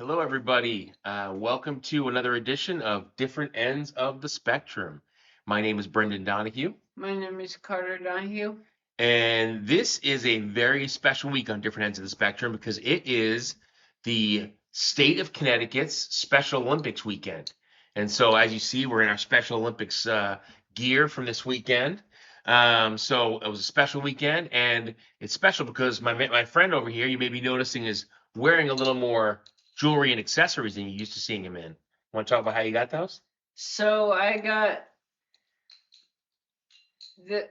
Hello, everybody. Welcome to another edition of Different Ends of the Spectrum. My name is Brendan Donahue, My name is Carter Donahue. and this is a very special week on Different Ends of the Spectrum because it is the state of Connecticut's Special Olympics weekend. And so, as you see, we're in our Special Olympics gear from this weekend. So it was a special weekend, and it's special because my friend over here, you may be noticing, is wearing a little more jewelry and accessories than you used to seeing him in. Want to talk about how you got those? So I got the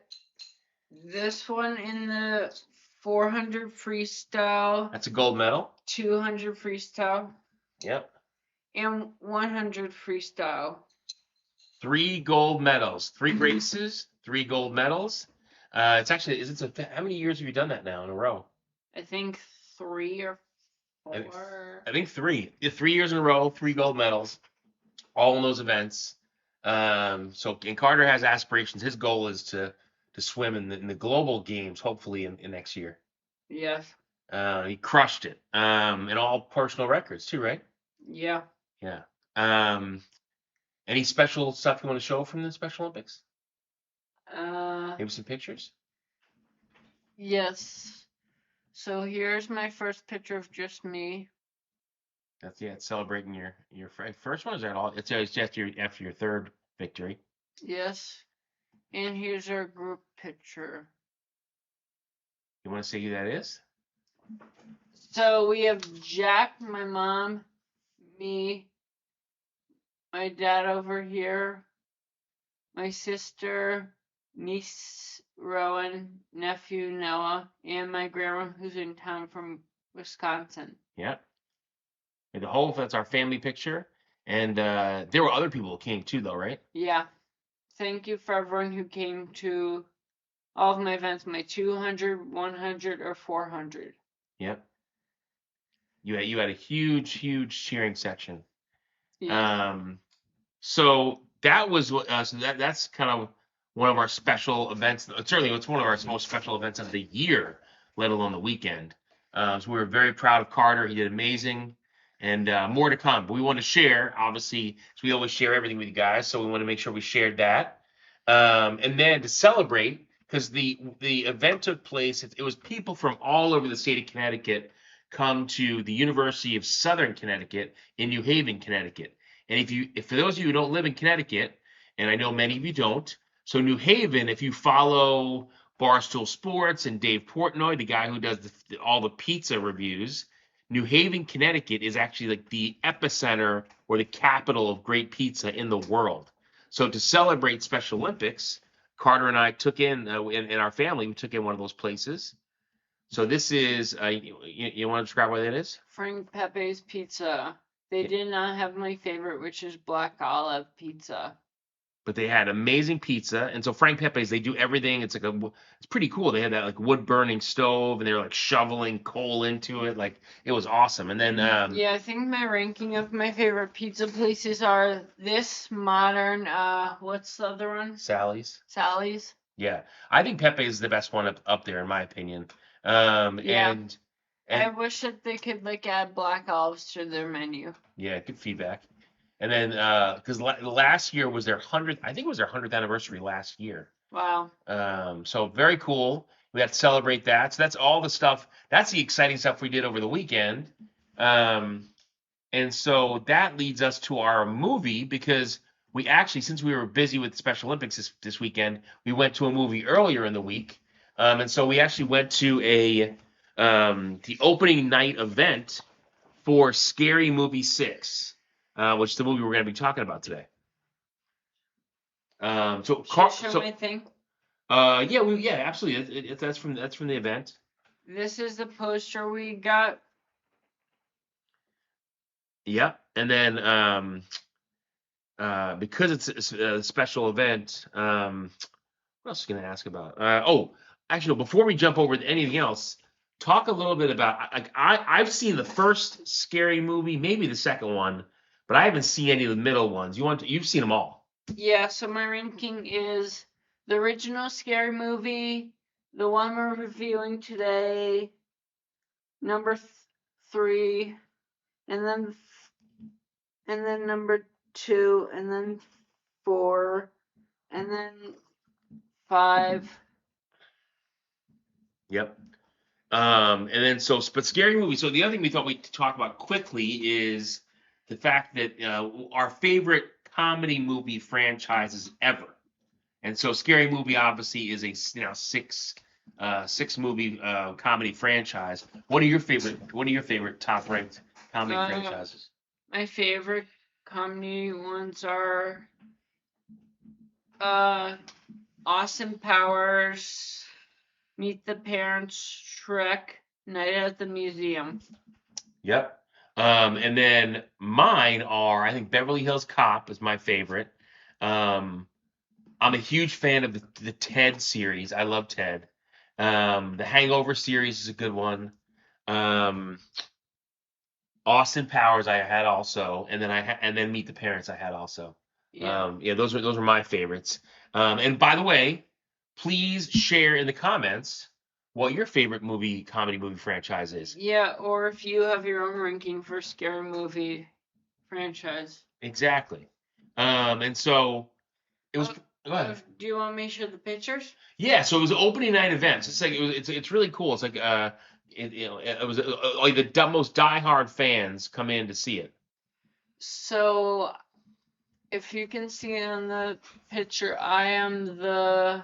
this one in the 400 freestyle, That's a gold medal. 200 freestyle, Yep. and 100 freestyle. 3 gold medals, 3 races, 3 gold medals. It's actually, how many years have you done that now in a row? I think 3 or I think, 4. I think three. Yeah, 3 years in a row, 3 gold medals, all in those events. And Carter has aspirations. His goal is to swim in the global games, hopefully in next year. Yes. He crushed it. In all personal records too, right? Yeah. Yeah. Um, any special stuff you want to show from the Special Olympics? Maybe some pictures? Yes. So here's my first picture of just me. It's celebrating your first one. Is that all? It's after your third victory. Yes. And here's our group picture. You want to say who that is? So we have Jack, my mom, me, my dad over here, my sister, niece Rowan, nephew Noah, and my grandma who's in town from Wisconsin. Yeah. And that's our family picture. And there were other people who came too, though, right? Yeah. Thank you for everyone who came to all of my events, my 200, 100, or 400. Yep. You had a huge cheering section. Yeah. So that's kind of one of our special events. Certainly, it's one of our most special events of the year, let alone the weekend. So we were very proud of Carter. He did amazing, and more to come. But we want to share, obviously, so we always share everything with you guys. So we want to make sure we shared that, and then to celebrate because the event took place. It was people from all over the state of Connecticut come to the University of Southern Connecticut in New Haven, Connecticut. And if for those of you who don't live in Connecticut, and I know many of you don't, so New Haven, if you follow Barstool Sports and Dave Portnoy, the guy who does all the pizza reviews, New Haven, Connecticut is actually like the epicenter or the capital of great pizza in the world. So to celebrate Special Olympics, Carter and I took in our family, we took in one of those places. So this is, you want to describe what it is? Frank Pepe's Pizza. They did not have my favorite, which is black olive pizza. But they had amazing pizza. And so Frank Pepe's, they do everything. It's pretty cool. They had that like wood burning stove, and they were like shoveling coal into it. Like it was awesome. And then Yeah, I think my ranking of my favorite pizza places are this modern. What's the other one? Sally's. Sally's. Yeah, I think Pepe's is the best one up there in my opinion. Yeah. And I wish that they could like add black olives to their menu. yeah, good feedback. And then because last year was their 100th, I think it was their 100th anniversary last year. Wow. So very cool. We got to celebrate that. So that's all the stuff. That's the exciting stuff we did over the weekend. And so that leads us to our movie because we actually, since we were busy with the Special Olympics this weekend, we went to a movie earlier in the week. And so we actually went to the opening night event for Scary Movie 6, which is the movie we're going to be talking about today. Show my thing. Yeah, absolutely. That's from the event. This is the poster we got. Yep, and then because it's a special event, what else are you gonna ask about? Actually, no, before we jump over to anything else, talk a little bit about like I've seen the first Scary Movie, maybe the second one, but I haven't seen any of the middle ones. You've seen them all. Yeah, so my ranking is the original Scary Movie, the one we're reviewing today, number 3, and then number 2, and then 4, and then 5. Yep. And then but scary movie. So the other thing we thought we'd talk about quickly is the fact that our favorite comedy movie franchises ever. And so Scary Movie obviously is a six movie comedy franchise. What are your favorite top ranked comedy franchises? My favorite comedy ones are Austin Powers, Meet the Parents, Shrek, Night at the Museum. Yep. And then mine are, I think Beverly Hills Cop is my favorite. I'm a huge fan of the Ted series. I love Ted. The Hangover series is a good one. Austin Powers I had also, and then Meet the Parents I had also. Yeah. Those are my favorites. And by the way, please share in the comments what your favorite comedy movie franchise is. Yeah, or if you have your own ranking for scary movie franchise. Exactly. And so it was. Go ahead. Do you want me to show the pictures? Yeah, so it was opening night events. It's like it's really cool. It's like it was like the most diehard fans come in to see it. So, if you can see on the picture, I am the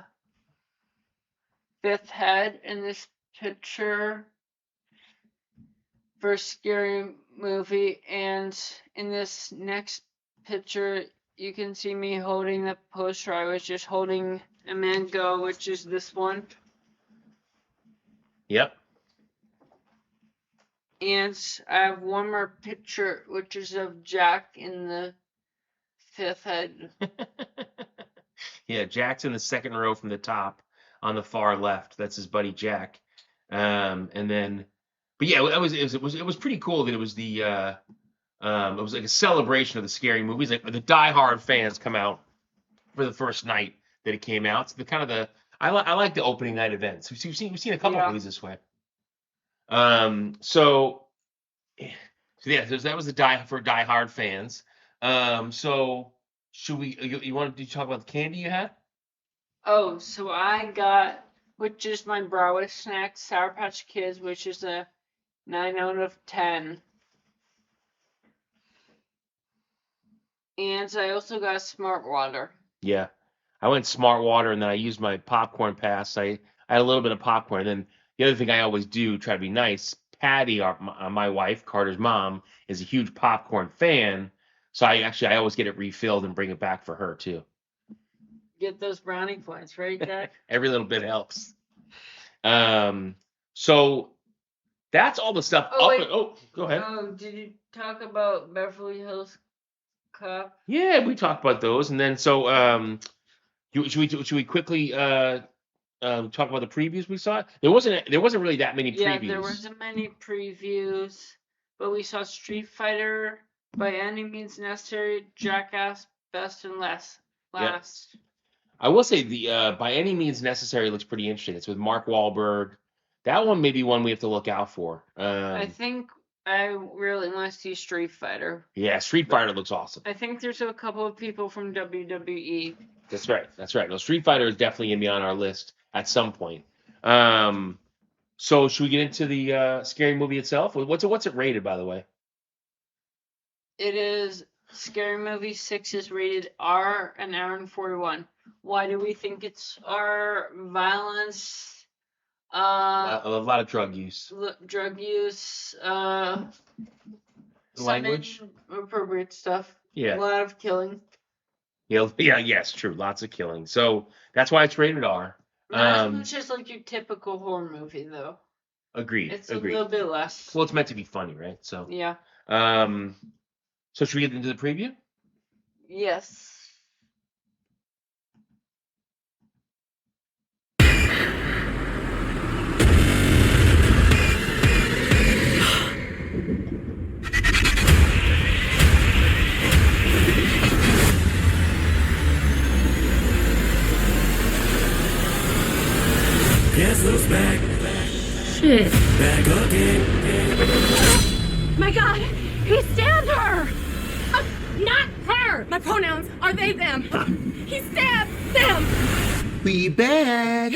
5th head in this picture for Scary Movie, and in this next picture, you can see me holding the poster. I was just holding a mango, which is this one. Yep. And I have one more picture, which is of Jack in the 5th head. Yeah, Jack's in the second row from the top on the far left. That's his buddy Jack. And then, but yeah, it was pretty cool that it was it was like a celebration of the scary movies. Like the diehard fans come out for the first night that it came out. So I like the opening night events. We've seen a couple of movies this way. So yeah, that was the diehard fans. So should we? You want to talk about the candy you had? Oh, so I got, which is my Broadway snack, Sour Patch Kids, which is a 9 out of 10. And I also got Smart Water. Yeah, I went Smart Water, and then I used my popcorn pass. I had a little bit of popcorn, and then the other thing I always do, try to be nice. Patty, my wife, Carter's mom, is a huge popcorn fan, so I always get it refilled and bring it back for her too. Get those brownie points, right, Jack? Every little bit helps. So that's all the stuff. Go ahead. Did you talk about Beverly Hills Cop? Yeah, we talked about those, and then so should we quickly talk about the previews we saw? There wasn't really that many previews. Yeah, there wasn't many previews, but we saw Street Fighter, By Any Means Necessary, Jackass, Best and Last. Yep. I will say the By Any Means Necessary looks pretty interesting. It's with Mark Wahlberg. That one may be one we have to look out for. I think I really want to see Street Fighter. Yeah, Street Fighter looks awesome. I think there's a couple of people from WWE. That's right. No, Street Fighter is definitely going to be on our list at some point. So should we get into the scary movie itself? What's it rated, by the way? It is Scary Movie 6 is rated R, an hour and 41. Why do we think it's R? Violence. A lot of drug use. Language. Appropriate stuff. Yeah. A lot of killing. Yeah. Yes, true. Lots of killing. So that's why it's rated R. Not as much as like your typical horror movie, though. Agreed. It's a little bit less. Well, it's meant to be funny, right? So. Yeah. So should we get into the preview? Yes. Guess who's back? Shit. Back again. My God! He stabbed her! Not her! My pronouns are they, them. He stabbed them! We back.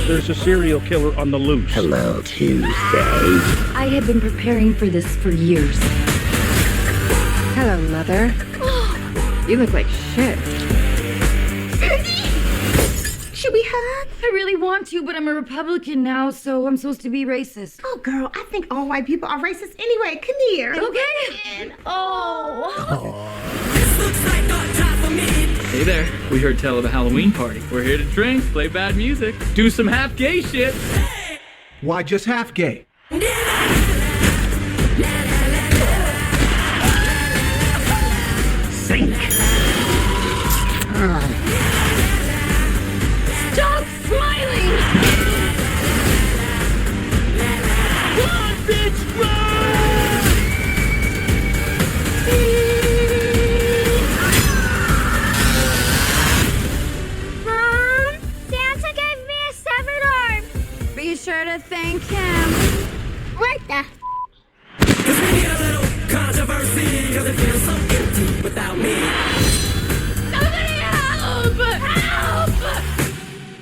There's a serial killer on the loose. Hello, Tuesday. I have been preparing for this for years. Hello, Mother. You look like shit. Should we hug? I really want to, but I'm a Republican now, so I'm supposed to be racist. Oh, girl, I think all white people are racist anyway. Come here. Okay. Oh. Hey there, we heard tell of a Halloween party. We're here to drink, play bad music, do some half gay shit. Why just half gay? Sink. Stop smiling! Run, bitch, run! Mom, Santa gave me a severed arm. Be sure to thank him. What the? Somebody help! Help!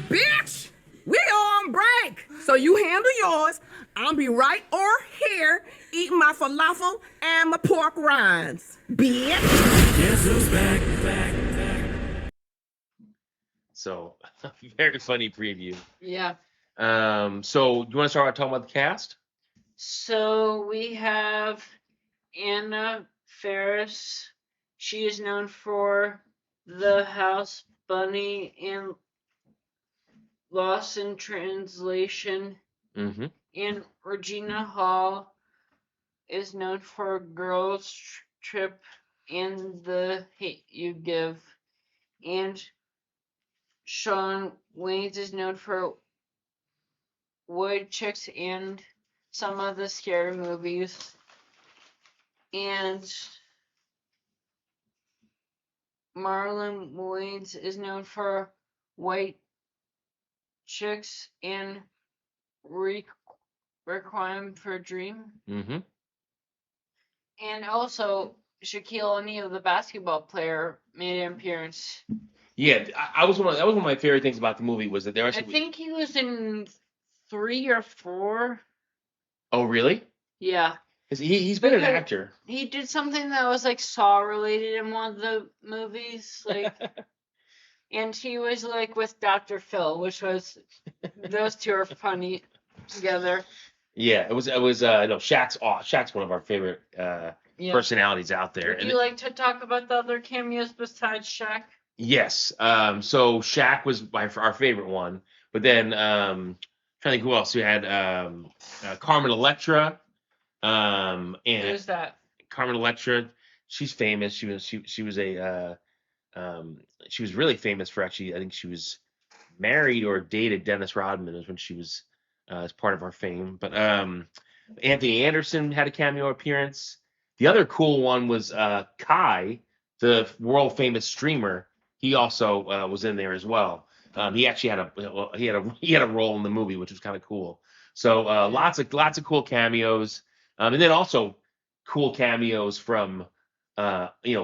Bitch, we on break. So you handle yours. I'll be right over here eating my falafel and my pork rinds. Bitch. So very funny preview. Yeah. So you want to start by talking about the cast? So we have Anna Faris. She is known for The House Bunny and Lost in Translation. Mm-hmm. And Regina Hall is known for Girls Trip and The Hate You Give. And Sean Waynes is known for Wood Chicks and some of the scary movies. And Marlon Wayans is known for White Chicks and Requiem for a Dream. Mm-hmm. And also Shaquille O'Neal, the basketball player, made an appearance. Yeah, that was one of my favorite things about the movie was that there I actually. think he was in 3 or 4. Oh, really? Yeah. 'Cause he's been an Because- actor. He did something that was like Saw related in one of the movies, like, and he was like with Dr. Phil, which was those two are funny together. Yeah, it was no, Shaq's one of our favorite Yeah. personalities out there. Would you like to talk about the other cameos besides Shaq? Yes. So Shaq was our favorite one, but then trying to think who else we had. Carmen Electra. And Who's that? Carmen Electra. She's famous. She was really famous for actually. I think she was married or dated Dennis Rodman was when she was as part of our fame. But Anthony Anderson had a cameo appearance. The other cool one was Kai, the world famous streamer. He also was in there as well. He actually had a role in the movie, which was kind of cool. So lots of cool cameos, and then also cool cameos from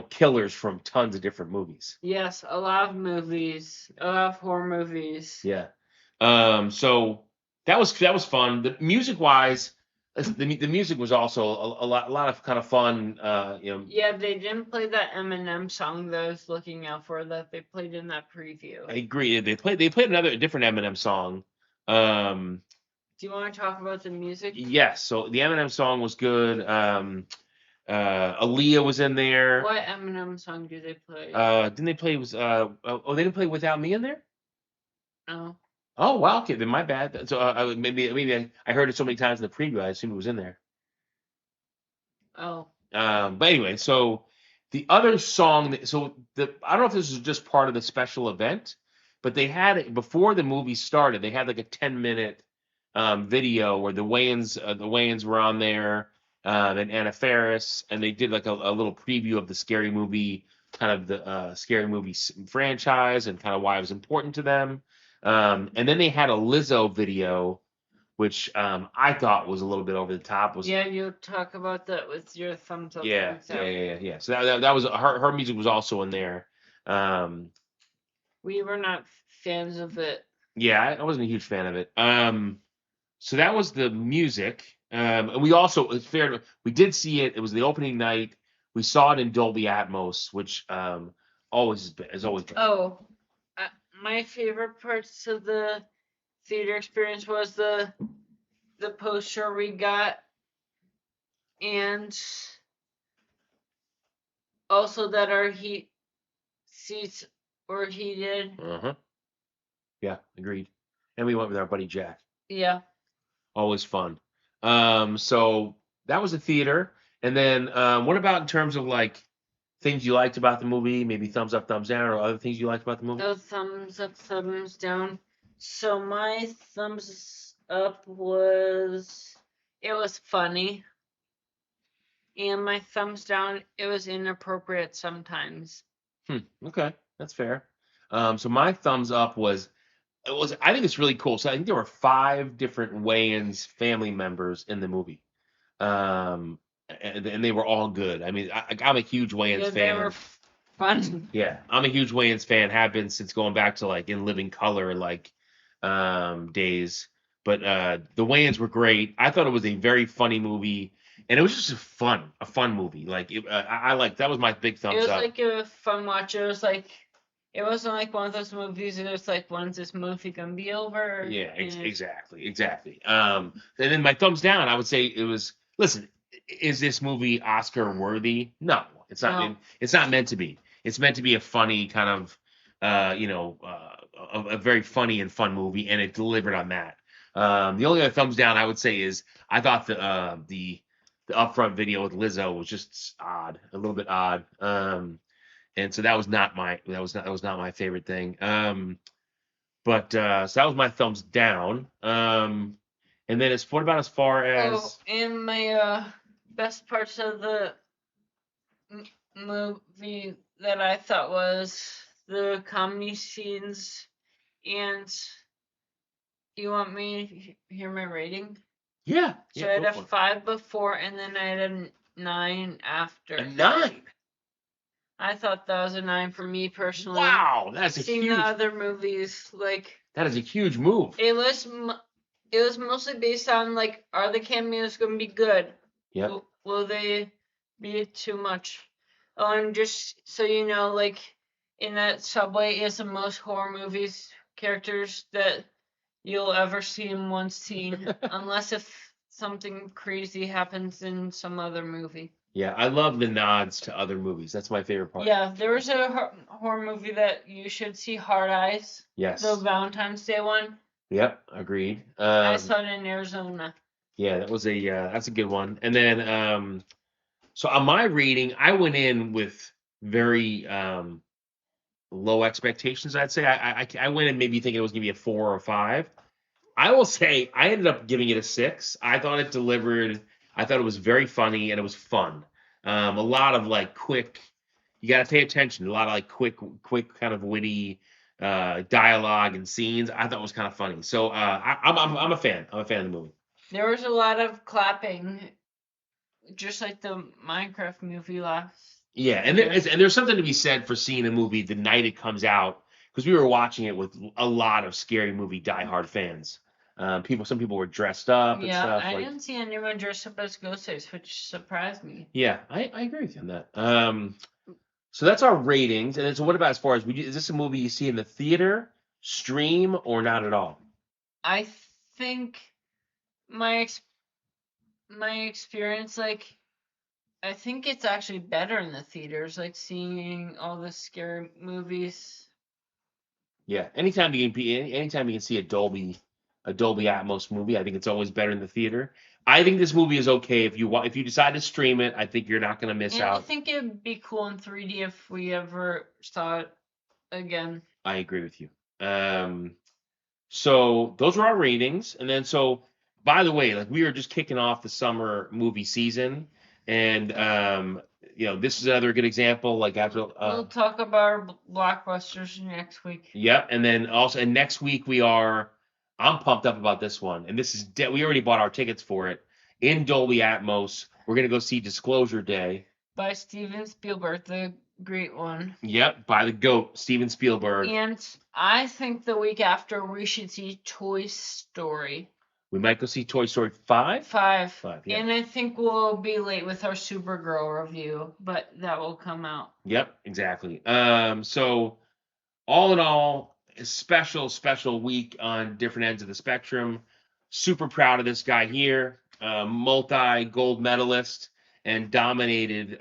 killers from tons of different movies. Yes, a lot of movies, a lot of horror movies. Yeah. So that was fun. The music wise, the music was also a lot of kind of fun. Yeah, they didn't play that Eminem song that I was looking out for that they played in that preview. I agree. They played a different Eminem song. Do you want to talk about the music? Yes. So the Eminem song was good. Aaliyah was in there. What Eminem song do they play? Didn't they play? They didn't play Without Me in there? No. Oh wow. Okay, then my bad. So maybe I heard it so many times in the preview. I assumed it was in there. Oh. But anyway, so the other song. I don't know if this was just part of the special event, but they had it before the movie started. They had like a 10-minute video where the Wayans were on there, and Anna Faris, and they did like a little preview of the Scary Movie, kind of the Scary Movie franchise, and kind of why it was important to them. And then they had a Lizzo video, which I thought was a little bit over the top. Was Yeah, you talk about that with your thumbs up. yeah, thumbs down. yeah. So that was her music was also in there. We were not fans of it. Yeah, I wasn't a huge fan of it. So that was the music. And we also, it's fair, we did see it. It was the opening night. We saw it in Dolby Atmos, which always is always good. Oh, my favorite parts of the theater experience was the poster we got, and also that our seats were heated. Uh-huh. Yeah, agreed. And we went with our buddy Jack. Yeah. Always fun. So that was the theater. And then what about in terms of like things you liked about the movie? Maybe thumbs up, thumbs down, or other things you liked about the movie? No thumbs up, thumbs down. So my thumbs up was it was funny. And my thumbs down, it was inappropriate sometimes. Okay, that's fair. So my thumbs up was I think it's really cool. So I think there were 5 different Wayans family members in the movie. And they were all good. I mean, I'm a huge Wayans Yeah, fan. they were fun. Yeah, I'm a huge Wayans fan. Have been since going back to like In Living Color days. But the Wayans were great. I thought it was a very funny movie, and it was just a fun movie. Like I like that was my big It thumbs was up. like a fun watch. It was like it wasn't like one of those movies. It was like, when's this movie gonna be over? Yeah, And exactly. And then my thumbs down, I would say it was. Listen, is this movie Oscar worthy? No, it's not. No. It's not meant to be. It's meant to be a funny kind of, a very funny and fun movie, and it delivered on that. The only other thumbs down I would say is I thought the upfront video with Lizzo was just odd, a little bit odd. And so that was not my favorite thing. But so that was my thumbs down. And then what about as far as and my best parts of the movie that I thought was the comedy scenes, and you want me to hear my rating? yeah, So I had go a for it. 5 before, and then I had a 9 after. A 9. I thought that was a 9 for me personally. Wow, that's a Seeing huge. the other movies, like That is a huge move. it was mostly based on like, are the cameos gonna be good? Yep. Will they be too much? Oh, and just so you know, like in that Subway is the most horror movies characters that you'll ever see in one scene, unless if something crazy happens in some other movie. Yeah, I love the nods to other movies. That's my favorite part. Yeah, there was a horror movie that you should see, Hard Eyes, Yes. the Valentine's Day one. Yep. Agreed. I saw it in Arizona. Yeah, that was that's a good one. And then so on my rating, I went in with very low expectations. I'd say I went in maybe thinking it was gonna be a 4 or 5. I will say I ended up giving it a 6. I thought it delivered. I thought it was very funny and it was fun. A lot of like quick. You got to pay attention. A lot of like quick kind of witty dialogue and scenes. I thought it was kind of funny. So I'm a fan. I'm a fan of the movie. There was a lot of clapping, just like the Minecraft movie last. Yeah, and there's something to be said for seeing a movie the night it comes out, because we were watching it with a lot of Scary Movie diehard fans. Some people were dressed up and Yeah, stuff. I like, didn't see anyone dressed up as Ghostface, which surprised me. yeah, I agree with you on that. So that's our ratings, and then so what about as far as is this a movie you see in the theater, stream, or not at all? I think my experience, like, I think it's actually better in the theaters, like seeing all the scary movies. Yeah, anytime you can see a Dolby Atmos movie, I think it's always better in the theater. I think this movie is okay if you decide to stream it. I think you're not going to miss And I out. think it'd be cool in 3D if we ever saw it again. I agree with you. So those were our ratings, and then so by the way, like we were just kicking off the summer movie season, and this is another good example. Like after We'll talk about our blockbusters next week. Yep, and then also next week we are I'm pumped up about this one, and this is we already bought our tickets for it in Dolby Atmos. We're gonna go see Disclosure Day. By Steven Spielberg, the great one. Yep, by the GOAT, Steven Spielberg. And I think the week after we should see Toy Story We might go see Toy Story 5. 5. Yeah. And I think we'll be late with our Supergirl review, but that will come out. Yep, exactly. So all in all, a special for on different ends of the spectrum. Super proud of this guy here, multi-gold medalist, and dominated,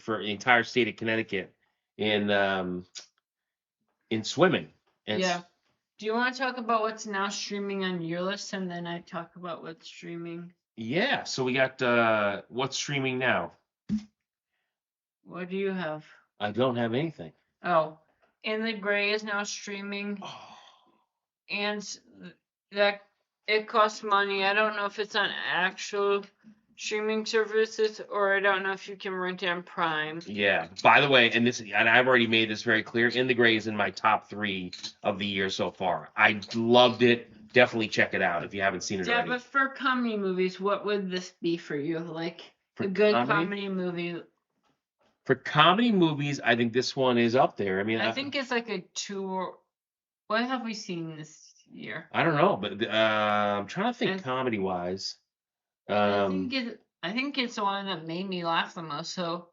for the entire state of Connecticut in swimming. And Yeah. Do you want to talk about what's now streaming on your list, and then I talk about what's streaming? Yeah. So we got what's streaming now. What do you have? I don't have anything. Oh, In the Gray is now streaming, and that it costs money. I don't know if it's on actual streaming services, or I don't know if you can rent it on Prime. Yeah. By the way, and I've already made this very clear. In the Gray is in my top 3 of the year so far. I loved it. Definitely check it out if you haven't seen it Yeah, already. but for comedy movies, what would this be for you? Like For a good comedy? comedy movie? For comedy movies, I think this one is up there. I mean, I think it's like a 2. What have we seen this year? I don't know, but I'm trying to think And- comedy wise. I think it's the one that made me laugh the most. So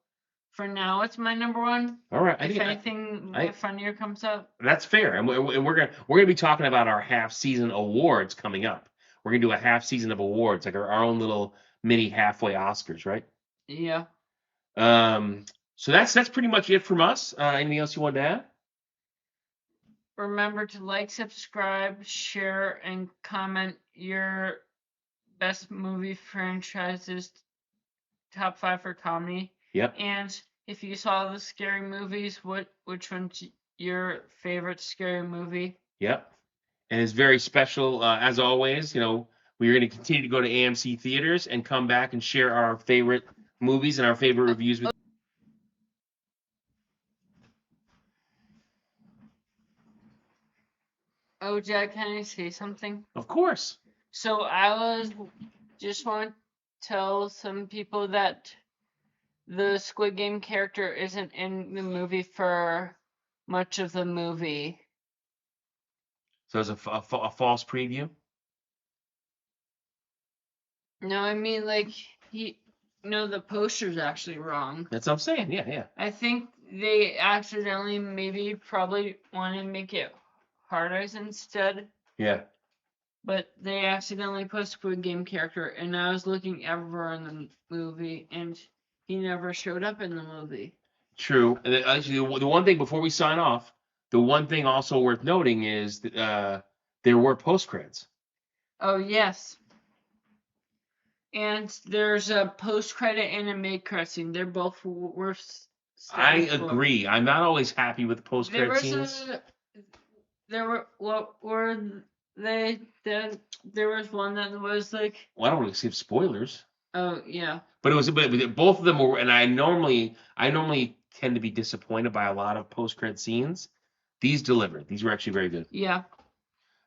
for now, it's my number 1. All right, If anything more funnier comes up. that's fair, and we're gonna be talking about our half season awards coming up. We're gonna do a half season of awards, like our own little mini halfway Oscars, right? Yeah. So that's pretty much it from us. Anything else you wanted to add? Remember to like, subscribe, share, and comment your best movie franchises, top 5 for comedy. Yep. And if you saw the scary movies, which one's your favorite scary movie? Yep. And it's very special, as always. We're going to continue to go to AMC theaters and come back and share our favorite movies and our favorite reviews with. Oh, Jack, can I say something? Of course. So I just want to tell some people that the Squid Game character isn't in the movie for much of the movie. So it's a false preview. No, I mean like the poster's actually wrong. That's what I'm saying. Yeah. I think they accidentally probably want to make it Hard Eyes instead, Yeah. but they accidentally put Squid Game character, and I was looking everywhere in the movie, and he never showed up in the movie. True. And then, actually, the one thing before we sign off, the one thing also worth noting is that there were post credits. Oh yes. And there's a post credit and a mid credit scene. They're both worth. I studying for. agree. I'm not always happy with the post There credit was scenes. there were they? There was one that was like. Well, I don't want to give spoilers. Oh yeah. But both of them were, and I normally tend to be disappointed by a lot of post credit scenes. These delivered. These were actually very good. Yeah.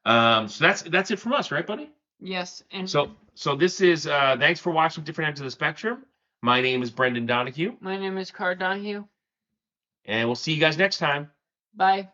So that's it from us, right, buddy? Yes. And So this is thanks for watching Different Ends of the Spectrum. My name is Brendan Donahue, my name is Car Donahue. and we'll see you guys next time. Bye.